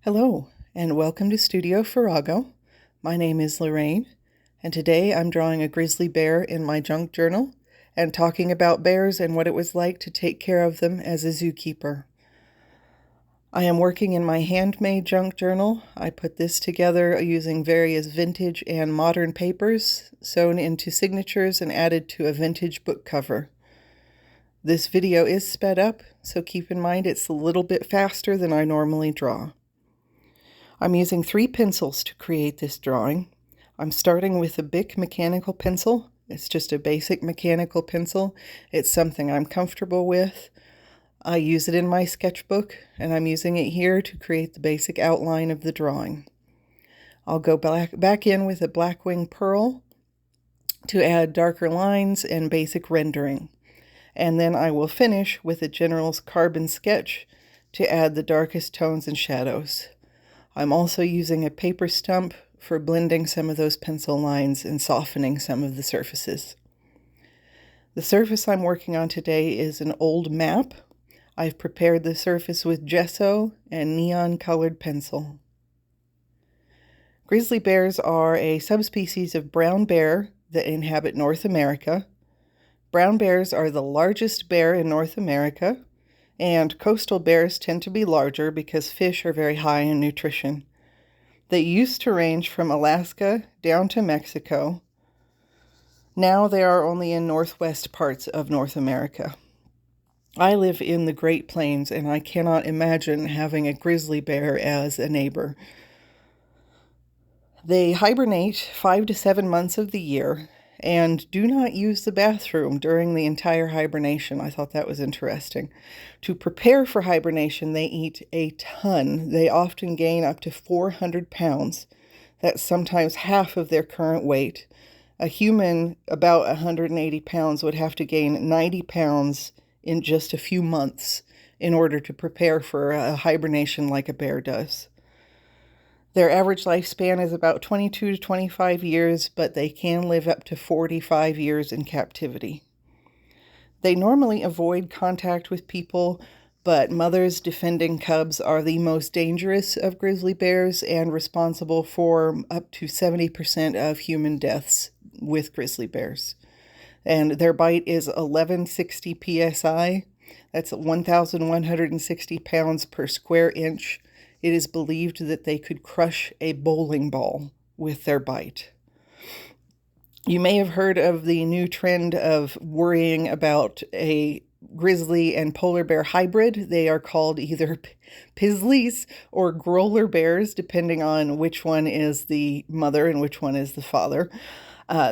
Hello, and welcome to Studio Farrago. My name is Lorraine, and today I'm drawing a grizzly bear in my junk journal and talking about bears and what it was like to take care of them as a zookeeper. I am working in my handmade junk journal. I put this together using various vintage and modern papers, sewn into signatures and added to a vintage book cover. This video is sped up, so keep in mind it's a little bit faster than I normally draw. I'm using 3 pencils to create this drawing. I'm starting with a Bic mechanical pencil. It's just a basic mechanical pencil. It's something I'm comfortable with. I use it in my sketchbook, and I'm using it here to create the basic outline of the drawing. I'll go back in with a Blackwing Pearl to add darker lines and basic rendering. And then I will finish with a General's Carbon Sketch to add the darkest tones and shadows. I'm also using a paper stump for blending some of those pencil lines and softening some of the surfaces. The surface I'm working on today is an old map. I've prepared the surface with gesso and neon-colored pencil. Grizzly bears are a subspecies of brown bear that inhabit North America. Brown bears are the largest bear in North America, and coastal bears tend to be larger because fish are very high in nutrition. They used to range from Alaska down to Mexico. Now they are only in northwest parts of North America. I live in the Great Plains, and I cannot imagine having a grizzly bear as a neighbor. They hibernate 5 to 7 months of the year and do not use the bathroom during the entire hibernation. I thought that was interesting. To prepare for hibernation, they eat a ton. They often gain up to 400 pounds. That's sometimes half of their current weight. A human about 180 pounds would have to gain 90 pounds in just a few months in order to prepare for a hibernation like a bear does. Their average lifespan is about 22 to 25 years, but they can live up to 45 years in captivity. They normally avoid contact with people, but mothers defending cubs are the most dangerous of grizzly bears and responsible for up to 70% of human deaths with grizzly bears. And their bite is 1160 psi. That's 1,160 pounds per square inch. It is believed that they could crush a bowling ball with their bite. You may have heard of the new trend of worrying about a grizzly and polar bear hybrid. They are called either Pizzlies or Growler bears, depending on which one is the mother and which one is the father.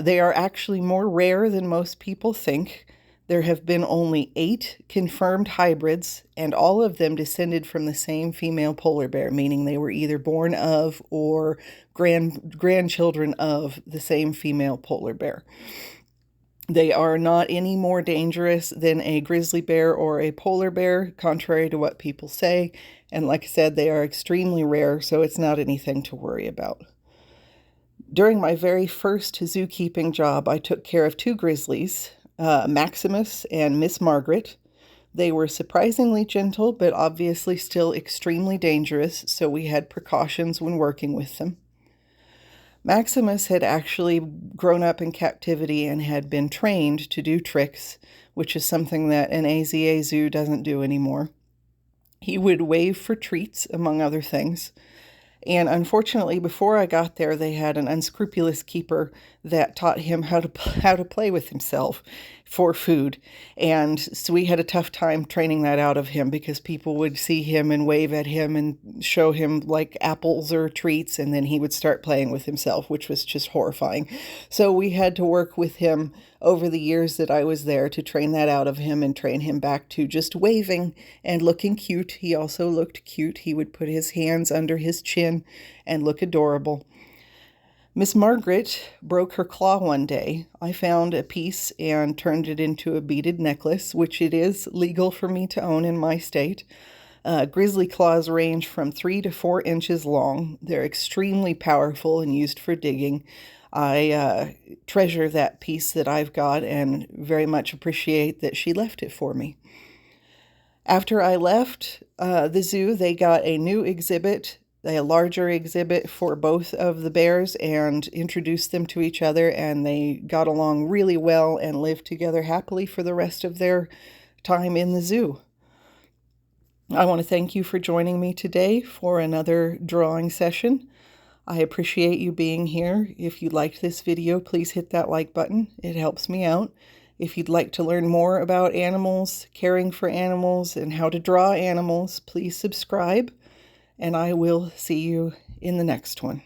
They are actually more rare than most people think. There have been only 8 confirmed hybrids, and all of them descended from the same female polar bear, meaning they were either born of or grandchildren of the same female polar bear. They are not any more dangerous than a grizzly bear or a polar bear, contrary to what people say. And like I said, they are extremely rare, so it's not anything to worry about. During my very first zookeeping job, I took care of 2 grizzlies, Maximus and Miss Margaret. They were surprisingly gentle, but obviously still extremely dangerous, so we had precautions when working with them. Maximus had actually grown up in captivity and had been trained to do tricks, which is something that an AZA zoo doesn't do anymore. He would wave for treats, among other things. And unfortunately, before I got there, they had an unscrupulous keeper that taught him how to play with himself for food. And so we had a tough time training that out of him because people would see him and wave at him and show him like apples or treats, and then he would start playing with himself, which was just horrifying. So we had to work with him over the years that I was there to train that out of him and train him back to just waving and looking cute. He also looked cute. He would put his hands under his chin and look adorable. Miss Margaret broke her claw one day. I found a piece and turned it into a beaded necklace, which it is legal for me to own in my state. Grizzly claws range from 3 to 4 inches long. They're extremely powerful and used for digging. I treasure that piece that I've got and very much appreciate that she left it for me. After I left the zoo, they got a new exhibit a larger exhibit for both of the bears and introduced them to each other, and they got along really well and lived together happily for the rest of their time in the zoo. I want to thank you for joining me today for another drawing session. I appreciate you being here. If you liked this video, please hit that like button. It helps me out. If you'd like to learn more about animals, caring for animals, and how to draw animals, please subscribe, and I will see you in the next one.